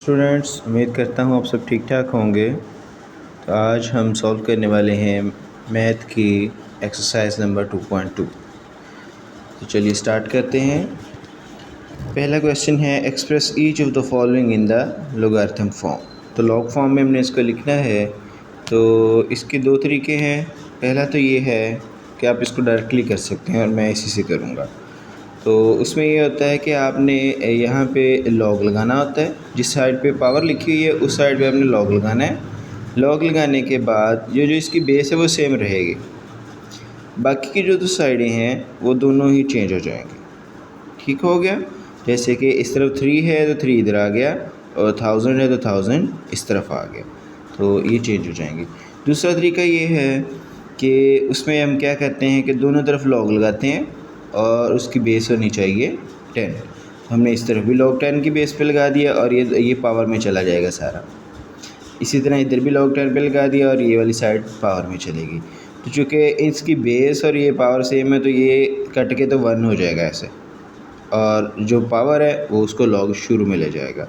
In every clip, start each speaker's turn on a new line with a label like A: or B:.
A: Students, उम्मीद करता हूँ आप सब ठीक ठाक होंगे। तो आज हम सॉल्व करने वाले हैं मैथ की एक्सरसाइज नंबर 2.2। तो चलिए स्टार्ट करते हैं। पहला क्वेश्चन है express each of the following in the logarithm form. तो लॉग फॉर्म में हमने इसको लिखना है। तो इसके दो तरीके हैं। पहला तो ये है कि आप इसको डायरेक्टली कर सकते हैं और मैं इसी से करूँगा। तो उसमें ये होता है कि आपने यहाँ पे लॉग लगाना होता है। जिस साइड पे पावर लिखी हुई है उस साइड पे आपने लॉग लगाना है। लॉग लगाने के बाद जो इसकी बेस है वो सेम रहेगी। बाकी की जो दो साइडें हैं वो दोनों ही चेंज हो जाएंगी। ठीक हो गया। जैसे कि इस तरफ 3 है तो 3 इधर आ गया, और 1000 है तो 1000 इस तरफ आ गया। तो ये चेंज हो जाएंगे। दूसरा तरीका ये है कि उसमें हम क्या करते हैं कि दोनों तरफ लॉग लगाते हैं और उसकी बेस होनी चाहिए 10। हमने इस तरफ भी लॉग 10 की बेस पे लगा दिया और ये पावर में चला जाएगा सारा। इसी तरह इधर भी लॉग 10 पे लगा दिया और ये वाली साइड पावर में चलेगी। तो चूँकि इसकी बेस और ये पावर सेम है तो ये कट के तो 1 हो जाएगा ऐसे, और जो पावर है वो उसको लॉग शुरू में ले जाएगा।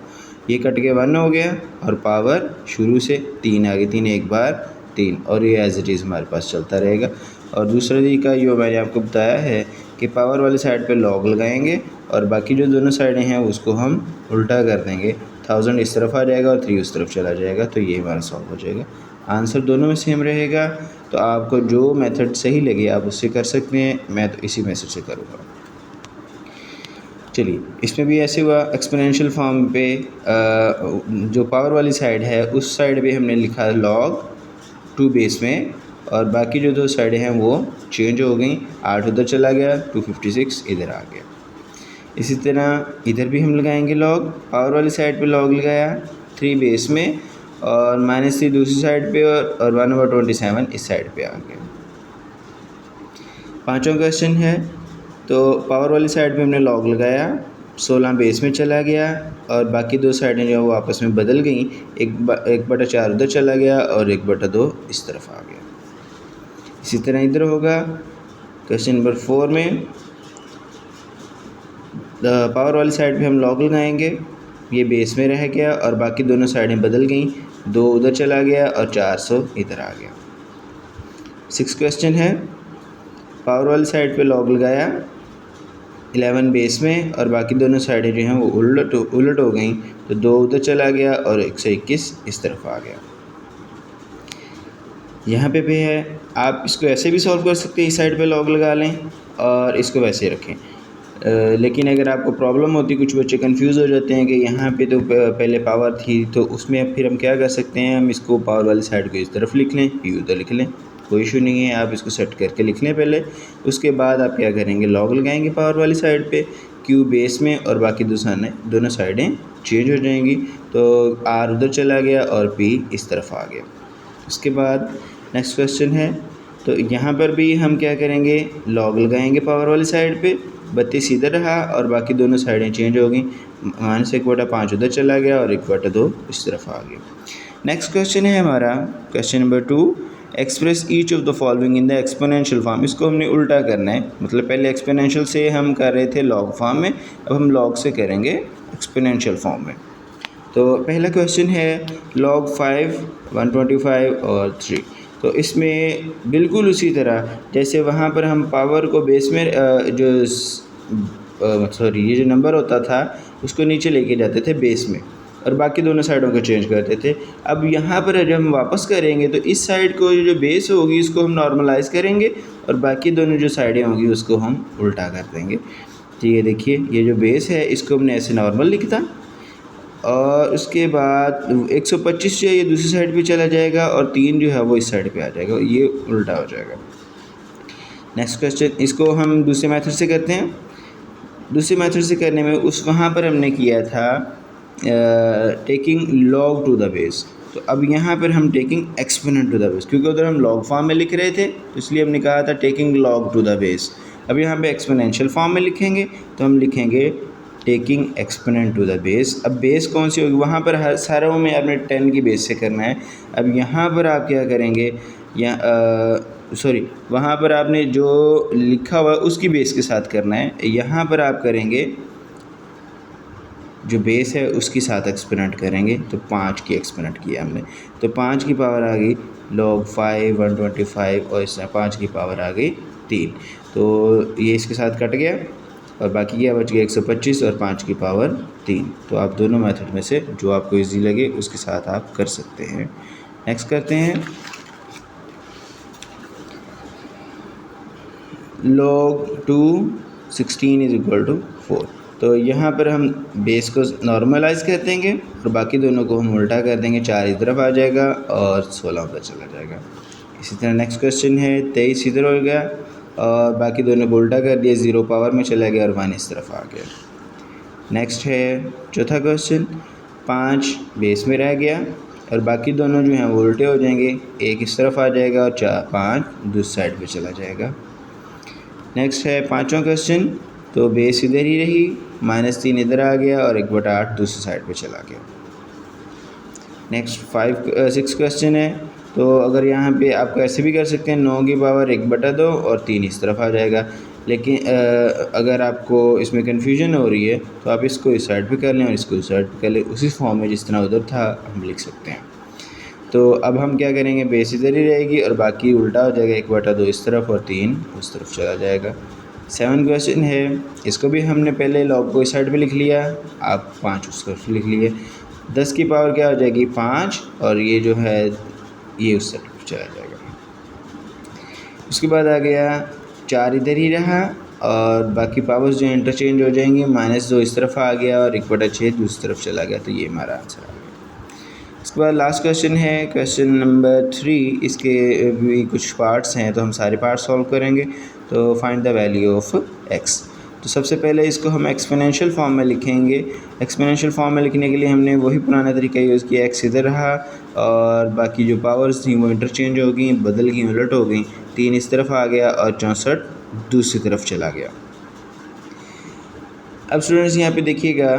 A: ये कट के 1 हो गया और पावर शुरू से 3 आ गई, 3 एक बार 3, और ये एज इट इज़ हमारे पास चलता रहेगा। और दूसरा तरीका जो मैंने आपको बताया है कि पावर वाली साइड पे लॉग लगाएंगे और बाकी जो दोनों साइडें हैं उसको हम उल्टा कर देंगे। 1000 इस तरफ आ जाएगा और 3 उस तरफ चला जाएगा। तो ये हमारा सॉल्व हो जाएगा। आंसर दोनों में सेम रहेगा। तो आपको जो मेथड सही लगे आप उससे कर सकते हैं। मैं तो इसी मेथड से करूँगा। चलिए, इसमें भी ऐसे हुआ। एक्सपोनेंशियल फॉर्म पे जो पावर वाली साइड है उस साइड पे हमने लिखा लॉग 2 बेस में, और बाकी जो दो साइडें हैं वो चेंज हो गई। 8 उधर चला गया, 256 इधर आ गया। इसी तरह इधर भी हम लगाएंगे लॉग। पावर वाली साइड पे लॉग लगाया 3 बेस में, और -3 दूसरी साइड पे, और 1/27 इस साइड पे आ गया। पांचवा क्वेश्चन है। तो पावर वाली साइड पे हमने लॉग लगाया, 16 बेस में चला गया, और बाकी दो साइडें जो है वो आपस में बदल गई। 1/4 उधर चला गया और 1/2 इस तरफ आ गया। इसी तरह इधर होगा। क्वेश्चन नंबर 4 में पावर वाली साइड पे हम लॉग लगाएंगे। ये बेस में रह गया और बाकी दोनों साइडें बदल गई। 2 उधर चला गया और 400 इधर आ गया। 6 क्वेश्चन है। पावर वाली साइड पे लॉग लगाया 11 बेस में, और बाकी दोनों साइडें जो हैं वो उलट हो गई। तो 2 उधर चला गया और 121 इस तरफ आ गया। यहाँ पे भी है। आप इसको ऐसे भी सॉल्व कर सकते हैं, इस साइड पे लॉग लगा लें और इसको वैसे रखें। लेकिन अगर आपको प्रॉब्लम होती, कुछ बच्चे कंफ्यूज हो जाते हैं कि यहाँ पे तो पहले पावर थी, तो उसमें फिर हम क्या कर सकते हैं, हम इसको पावर वाली साइड को इस तरफ लिख लें, ये उधर लिख लें, कोई इशू नहीं है। आप इसको सेट करके लिख लें पहले। उसके बाद आप क्या करेंगे, लॉग लगाएंगे पावर वाली साइड पे, क्यू बेस में, और बाकी दोनों साइडें चेंज हो जाएंगी। तो आर उधर चला गया और पी इस तरफ आ गया। उसके बाद नेक्स्ट क्वेश्चन है। तो यहाँ पर भी हम क्या करेंगे, लॉग लगाएंगे पावर वाली साइड पे, 32 इधर रहा और बाकी दोनों साइडें चेंज हो गई। -1/5 उधर चला गया और 1/2 इस तरफ आ गया। नेक्स्ट क्वेश्चन है हमारा question number 2। Express each of the following in the exponential form. इसको हमने उल्टा करना है। मतलब पहले एक्सपोनेंशियल से हम कर रहे थे लॉग फॉर्म में, अब हम लॉग से करेंगे एक्सपोनेंशियल फॉर्म में। तो पहला क्वेश्चन है log 5, 125 और 3। तो इसमें बिल्कुल उसी तरह जैसे वहाँ पर हम पावर को बेस में ये जो नंबर होता था उसको नीचे लेके जाते थे बेस में, और बाकी दोनों साइडों को चेंज करते थे। अब यहाँ पर जब हम वापस करेंगे तो इस साइड को जो बेस होगी उसको हम नॉर्मलाइज़ करेंगे, और बाकी दोनों जो साइडें होंगी उसको हम उल्टा कर देंगे। ठीक है, देखिए ये जो बेस है इसको हमने ऐसे नॉर्मल लिखता, और उसके बाद 125 जो है ये दूसरी साइड पे चला जाएगा और 3 जो है वो इस साइड पे आ जाएगा, ये उल्टा हो जाएगा। नेक्स्ट क्वेश्चन, इसको हम दूसरे मेथड से करते हैं। दूसरे मेथड से करने में वहाँ पर हमने किया था taking log to the base. तो अब यहाँ पर हम taking exponent to the base, क्योंकि उधर हम लॉग फॉर्म में लिख रहे थे तो इसलिए हमने कहा था taking log to the base. अब यहाँ पे एक्सपोनेंशियल फॉर्म में लिखेंगे तो हम लिखेंगे taking exponent to the base. अब बेस कौन सी होगी, वहाँ पर हर सारों में आपने 10 की बेस से करना है। अब यहाँ पर आप क्या करेंगे, वहाँ पर आपने जो लिखा हुआ है उसकी बेस के साथ करना है। यहाँ पर आप करेंगे जो बेस है उसकी साथ एक्सपेरेंट करेंगे, तो 5 की एक्सपेरेंट किया हमने, तो 5 की पावर आ गई log 5 125 और इसमें 5 की पावर आ गई 3। तो ये इसके साथ कट गया और बाकी क्या बच गया 125 और 5 की पावर 3। तो आप दोनों मेथड में से जो आपको इजी लगे उसके साथ आप कर सकते हैं। नेक्स्ट करते हैं log 2 16 इज इक्वल टू 4। तो यहाँ पर हम बेस को नॉर्मलाइज कर देंगे और बाकी दोनों को हम उल्टा कर देंगे, 4 इस तरफ आ जाएगा और 16 उधर चला जाएगा। इसी तरह नेक्स्ट क्वेश्चन है 23 इधर हो गया और बाकी दोनों को उल्टा कर दिया, 0 पावर में चला गया और 1 इस तरफ आ गया। नेक्स्ट है चौथा क्वेश्चन, 5 बेस में रह गया और बाकी दोनों जो हैं वो उल्टे हो जाएंगे, 1 इस तरफ आ जाएगा और 5 दूसरी साइड पे चला जाएगा। नेक्स्ट है पाँचवा क्वेश्चन, तो बेस इधर ही रही, -3 इधर आ गया और 1/8 दूसरी साइड पे चला गया। नेक्स्ट 6 क्वेश्चन है, तो अगर यहाँ पे आप ऐसे भी कर सकते हैं, 9 की पावर 1/2 और 3 इस तरफ आ जाएगा। लेकिन अगर आपको इसमें कन्फ्यूजन हो रही है तो आप इसको इस साइड पे कर लें और इसको इस साइड पे कर लें, उसी फॉर्म में जिस तरह उधर था हम लिख सकते हैं। तो अब हम क्या करेंगे, बेस इधर ही रहेगी और बाकी उल्टा हो जाएगा, 1/2 इस तरफ और 3 उस तरफ चला जाएगा। 7 क्वेश्चन है, इसको भी हमने पहले लॉग को इस साइड पे लिख लिया, आप 5 उस तरफ लिख लिए। 10 की पावर क्या हो जाएगी 5 और ये जो है ये उस साइड पे चला जाएगा। उसके बाद आ गया 4 इधर ही रहा और बाकी पावर्स जो इंटरचेंज हो जाएंगे, -2 इस तरफ आ गया और 1/6 दूसरी तरफ चला गया। तो ये हमारा आंसर आ गया। इसके बाद लास्ट क्वेश्चन है क्वेश्चन नंबर 3। इसके भी कुछ पार्ट्स हैं तो हम सारे पार्ट्स सॉल्व करेंगे। तो find the value of x। तो सबसे पहले इसको हम एक्सपोनेंशियल फॉर्म में लिखेंगे। एक्सपोनेंशियल फॉर्म में लिखने के लिए हमने वही पुराना तरीका यूज़ किया, x इधर रहा और बाकी जो पावर्स थी वो इंटरचेंज हो गई, बदल गई, उलट हो गई। 3 इस तरफ आ गया और 64 दूसरी तरफ चला गया। अब स्टूडेंट्स यहाँ पे देखिएगा,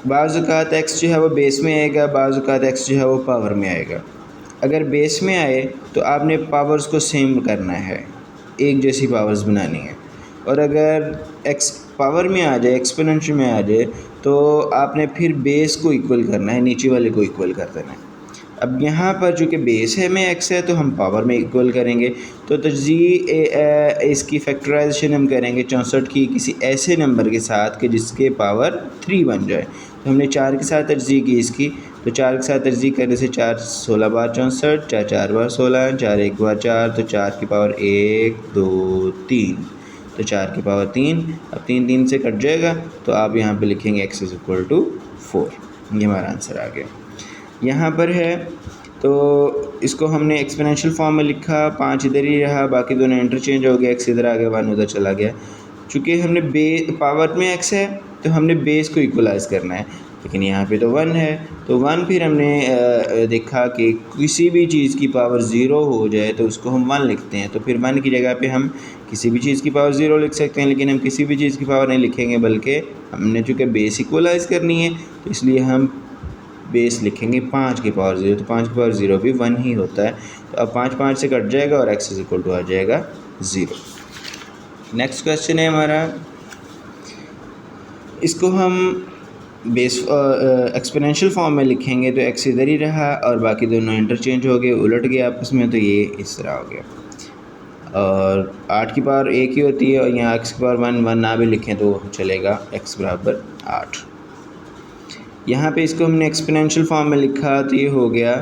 A: बाज़ औक़ात x जो है वो बेस में आएगा, बाज़ औक़ात x जो है वो पावर में आएगा। अगर बेस में आए तो आपने पावर्स को सेम करना है, एक जैसी पावर्स बनानी है। और अगर x पावर में आ जाए, एक्सपोनेंशियल में आ जाए, तो आपने फिर बेस को इक्वल करना है, नीचे वाले को इक्वल कर देना है। अब यहाँ पर चूँकि बेस है में x है तो हम पावर में इक्वल करेंगे। तो इसकी फैक्टराइजेशन हम करेंगे 64 की किसी ऐसे नंबर के साथ कि जिसके पावर 3 बन जाए। तो हमने 4 के साथ तरजीह की इसकी, तो 4 के साथ तरजीह करने से 4 16 बार 64, 4 4 बार 16, 4 1 बार 4, तो 4 की पावर 1 2 3, तो 4 की पावर 3। अब 3 3 से कट जाएगा तो आप यहाँ पे लिखेंगे x इज़ इक्वल टू 4। ये हमारा आंसर आ गया। यहाँ पर है तो इसको हमने एक्सपोनेंशियल फॉर्म में लिखा, 5 इधर ही रहा, बाकी दोनों इंटरचेंज हो गए, x इधर आ गया, 1 उधर चला गया। चूँकि हमने पावर में x है तो हमने बेस को इक्वलाइज़ करना है, लेकिन यहाँ पे तो 1 है, तो 1 फिर हमने देखा कि किसी भी चीज़ की पावर 0 हो जाए तो उसको हम 1 लिखते हैं। तो फिर 1 की जगह पे हम किसी भी चीज़ की पावर 0 लिख सकते हैं, लेकिन हम किसी भी चीज़ की पावर नहीं लिखेंगे, बल्कि हमने चूँकि बेस इक्वलाइज़ करनी है तो इसलिए हम बेस लिखेंगे 5 की पावर 0। तो 5 की पावर 0 भी 1 ही होता है। तो अब 5 5 से कट जाएगा और x इज़ इक्वल टू आ जाएगा 0। नेक्स्ट क्वेश्चन है हमारा, इसको हम बेस एक्सपोनेंशियल फॉर्म में लिखेंगे। तो x इधर ही रहा और बाकी दोनों इंटरचेंज हो गए, उलट गए आपस में, तो ये इस तरह हो गया। और 8 की पावर 1 ही होती है और यहाँ x की पावर 1 ना भी लिखें तो चलेगा, x बराबर 8। यहाँ पे इसको हमने एक्सपोनेंशियल फॉर्म में लिखा तो ये हो गया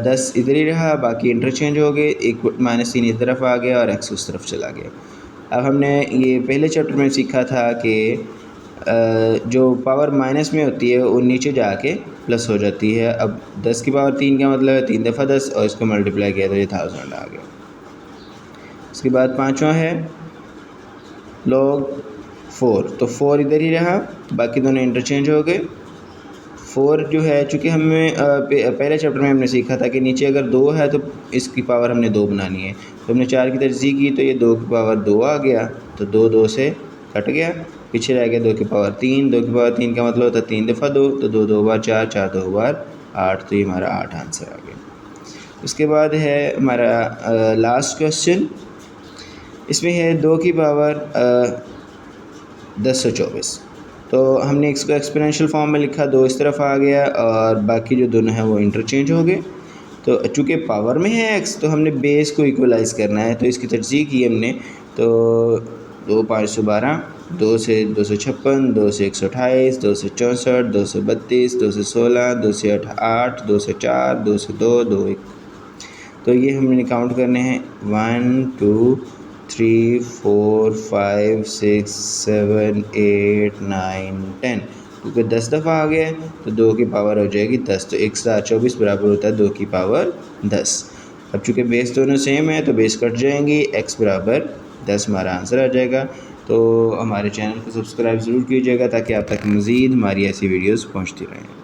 A: 10 इधर ही रहा, बाकी इंटरचेंज हो गए, एक -3 इस तरफ आ गया और x उस तरफ चला गया। अब हमने ये पहले चैप्टर में सीखा था कि जो पावर माइनस में होती है वो नीचे जाके प्लस हो जाती है। अब 10 की पावर 3 का मतलब है 3 दफ़ा 10 और इसको मल्टीप्लाई किया तो ये 1000 आ गया। उसके बाद पाँचवा है log 4। तो 4 इधर ही रहा, बाकी दोनों इंटरचेंज हो गए। 4 जो है, चूँकि हमें पहले चैप्टर में हमने सीखा था कि नीचे अगर 2 है तो इसकी पावर हमने 2 बनानी है। तो हमने 4 की तरजीह की तो ये 2 की पावर 2 आ गया, तो 2 2 से कट गया, पीछे रह गया 2 की पावर 3। 2 की पावर 3 का मतलब होता है 3 दफ़ा 2, तो 2 2 बार 4, 4 2 बार 8, तो ये हमारा 8 आंसर आ गया। उसके बाद है हमारा लास्ट क्वेश्चन, इसमें है 2 की पावर 1024। तो हमने इसको एक्सपोनेंशियल फॉर्म में लिखा, 2 इस तरफ आ गया और बाकी जो दोनों हैं वो इंटरचेंज हो गए। तो चूँकि पावर में है x, तो हमने बेस को इक्वलाइज़ करना है, तो इसकी तरजीह की हमने। तो 2 5 12, 2 से 256, 2 से 128, 2 से 64, 2 से 32, 2 से 16, 2 से 8, 2 से 4, 2 से 2, 2 1। तो ये हमने काउंट करने हैं 1 2 3 4 5 6 7 8 9 10, क्योंकि 10 दफ़ा आ गया है तो 2 की पावर हो जाएगी 10। तो 1 7 24 बराबर होता है 2 की पावर 10। अब चूँकि बेस दोनों सेम है तो बेस कट जाएंगी, x बराबर 10 हमारा आंसर आ जाएगा। तो हमारे चैनल को सब्सक्राइब ज़रूर कीजिएगा ताकि आप तक मज़ीद हमारी ऐसी वीडियोज़ पहुँचती रहें।